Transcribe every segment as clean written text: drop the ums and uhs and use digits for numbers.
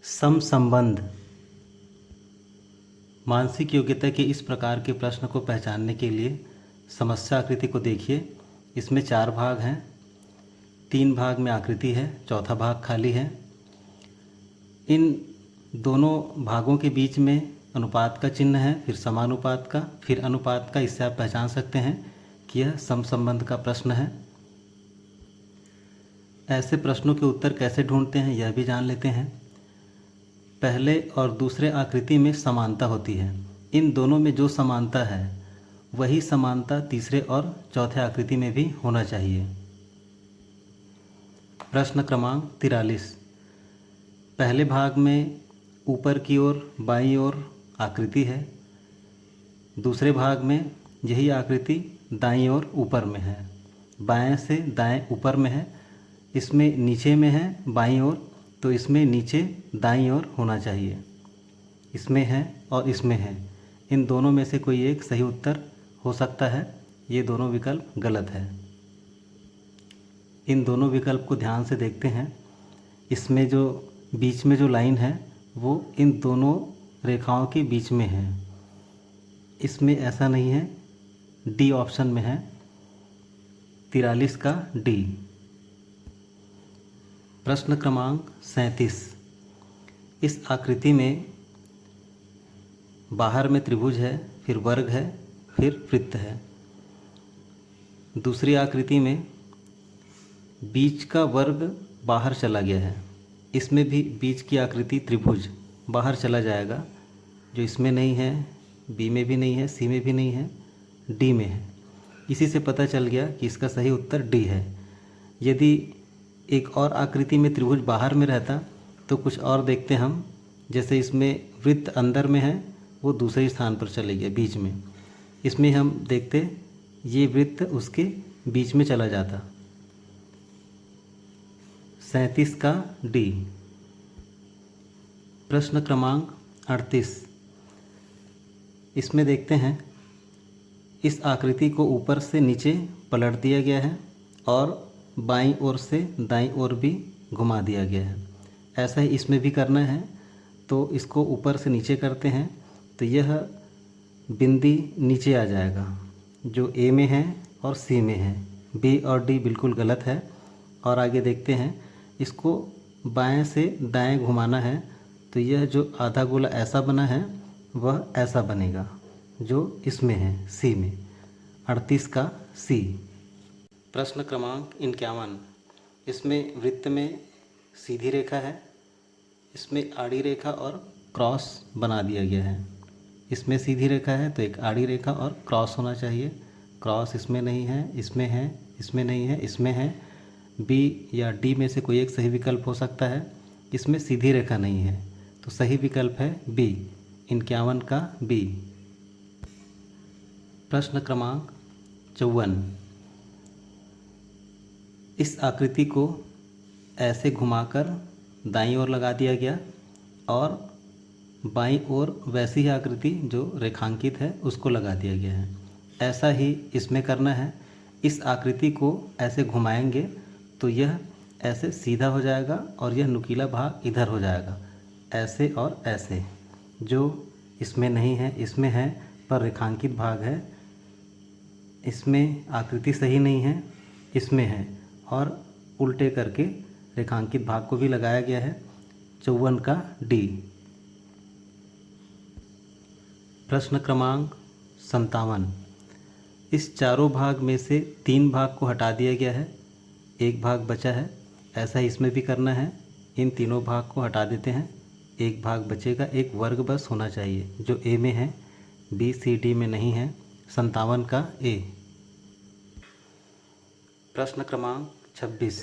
समसंबंध। मानसिक योग्यता के इस प्रकार के प्रश्न को पहचानने के लिए समस्या आकृति को देखिए। इसमें 4 भाग हैं, 3 भाग में आकृति है, चौथा भाग खाली है। इन दोनों भागों के बीच में अनुपात का चिन्ह है, फिर समानुपात का, फिर अनुपात का। इससे आप पहचान सकते हैं कि यह समसंबंध का प्रश्न है। ऐसे प्रश्नों के उत्तर कैसे ढूंढते हैं यह भी जान लेते हैं। पहले और दूसरे आकृति में समानता होती है। इन दोनों में जो समानता है वही समानता तीसरे और चौथे आकृति में भी होना चाहिए। प्रश्न क्रमांक 43। पहले भाग में ऊपर की ओर बाईं ओर आकृति है, दूसरे भाग में यही आकृति दाईं ओर ऊपर में है, बाएं से दाएं ऊपर में है। इसमें नीचे में है बाईं ओर, तो इसमें नीचे दाईं ओर होना चाहिए। इसमें है और इसमें है, इन दोनों में से कोई एक सही उत्तर हो सकता है। ये दोनों विकल्प गलत है। इन दोनों विकल्प को ध्यान से देखते हैं। इसमें जो बीच में जो लाइन है वो इन दोनों रेखाओं के बीच में है। इसमें ऐसा नहीं है, डी ऑप्शन में है, 43 का डी। प्रश्न क्रमांक 37। इस आकृति में बाहर में त्रिभुज है, फिर वर्ग है, फिर वृत्त है। दूसरी आकृति में बीच का वर्ग बाहर चला गया है। इसमें भी बीच की आकृति त्रिभुज बाहर चला जाएगा, जो इसमें नहीं है, बी में भी नहीं है, सी में भी नहीं है, डी में है। इसी से पता चल गया कि इसका सही उत्तर डी है। यदि एक और आकृति में त्रिभुज बाहर में रहता तो कुछ और देखते हम। जैसे इसमें वृत्त अंदर में है, वो दूसरे स्थान पर चले गए बीच में। इसमें हम देखते ये वृत्त उसके बीच में चला जाता। 37 का डी। प्रश्न क्रमांक 38। इसमें देखते हैं इस आकृति को ऊपर से नीचे पलट दिया गया है और बाईं ओर से दाईं ओर भी घुमा दिया गया है। ऐसा ही इसमें भी करना है, तो इसको ऊपर से नीचे करते हैं तो यह बिंदी नीचे आ जाएगा, जो ए में है और सी में है। बी और डी बिल्कुल गलत है। और आगे देखते हैं, इसको बाएं से दाएं घुमाना है तो यह जो आधा गोला ऐसा बना है वह ऐसा बनेगा, जो इसमें है सी में। 38 का सी। प्रश्न क्रमांक 51। इसमें वृत्त में सीधी रेखा है, इसमें आड़ी रेखा और क्रॉस बना दिया गया है। इसमें सीधी रेखा है तो एक आड़ी रेखा और क्रॉस होना चाहिए। क्रॉस इसमें नहीं है, इसमें है, इसमें नहीं है, इसमें है। बी या डी में से कोई एक सही विकल्प हो सकता है। इसमें सीधी रेखा नहीं है तो सही विकल्प है बी, 51 का बी। प्रश्न क्रमांक 54। इस आकृति को ऐसे घुमाकर दाईं ओर लगा दिया गया और बाईं ओर वैसी ही आकृति जो रेखांकित है उसको लगा दिया गया है। ऐसा ही इसमें करना है। इस आकृति को ऐसे घुमाएंगे तो यह ऐसे सीधा हो जाएगा और यह नुकीला भाग इधर हो जाएगा, ऐसे और ऐसे। जो इसमें नहीं है, इसमें है पर रेखांकित भाग है। इसमें आकृति सही नहीं है, इसमें है, और उल्टे करके रेखांकित भाग को भी लगाया गया है। 54 का डी। प्रश्न क्रमांक 57। इस चारों भाग में से 3 भाग को हटा दिया गया है, एक भाग बचा है। ऐसा ही इसमें भी करना है। इन तीनों भाग को हटा देते हैं, एक भाग बचेगा। एक वर्ग बस होना चाहिए जो ए में है, बी सी डी में नहीं है। 57 का ए। प्रश्न क्रमांक 26।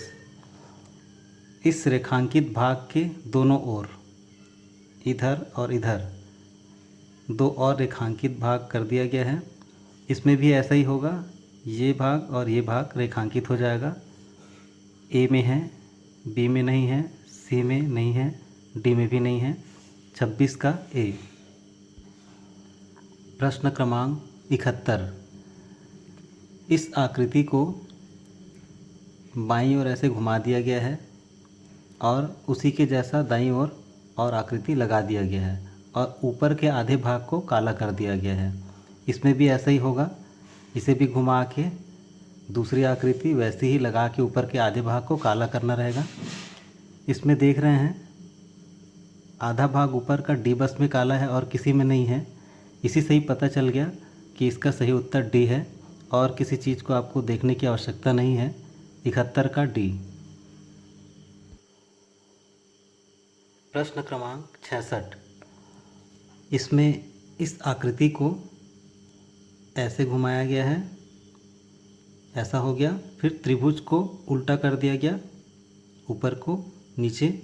इस रेखांकित भाग के दोनों ओर, इधर और इधर, 2 और रेखांकित भाग कर दिया गया है। इसमें भी ऐसा ही होगा, ये भाग और ये भाग रेखांकित हो जाएगा। ए में है, बी में नहीं है, सी में नहीं है, डी में भी नहीं है। 26 का ए। प्रश्न क्रमांक 71। इस आकृति को बाईं ओर ऐसे घुमा दिया गया है और उसी के जैसा दाईं ओर और आकृति लगा दिया गया है और ऊपर के आधे भाग को काला कर दिया गया है। इसमें भी ऐसा ही होगा, इसे भी घुमा के दूसरी आकृति वैसे ही लगा के ऊपर के आधे भाग को काला करना रहेगा। इसमें देख रहे हैं आधा भाग ऊपर का डी बस में काला है और किसी में नहीं है। इसी से ही पता चल गया कि इसका सही उत्तर डी है और किसी चीज़ को आपको देखने की आवश्यकता नहीं है। 71 का डी। प्रश्न क्रमांक 66। इसमें इस आकृति को ऐसे घुमाया गया है, ऐसा हो गया। फिर त्रिभुज को उल्टा कर दिया गया, ऊपर को नीचे,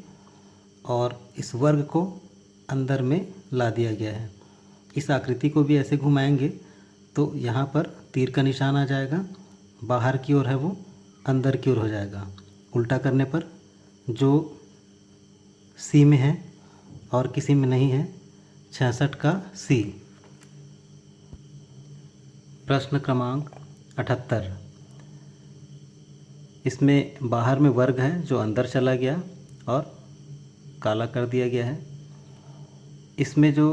और इस वर्ग को अंदर में ला दिया गया है। इस आकृति को भी ऐसे घुमाएंगे तो यहाँ पर तीर का निशान आ जाएगा, बाहर की ओर है वो अंदर की ओर हो जाएगा। उल्टा करने पर जो सी में है और किसी में नहीं है, 66 का सी। प्रश्न क्रमांक 78। इसमें बाहर में वर्ग है जो अंदर चला गया और काला कर दिया गया है। इसमें जो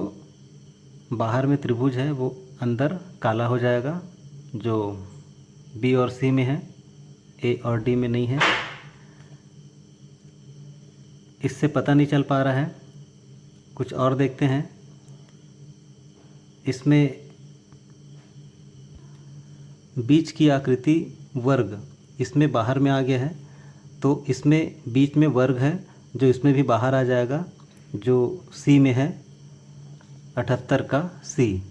बाहर में त्रिभुज है वो अंदर काला हो जाएगा, जो बी और सी में है, ए और डी में नहीं है। इससे पता नहीं चल पा रहा है, कुछ और देखते हैं। इसमें बीच की आकृति वर्ग इसमें बाहर में आ गया है, तो इसमें बीच में वर्ग है जो इसमें भी बाहर आ जाएगा, जो सी में है, 78 का सी।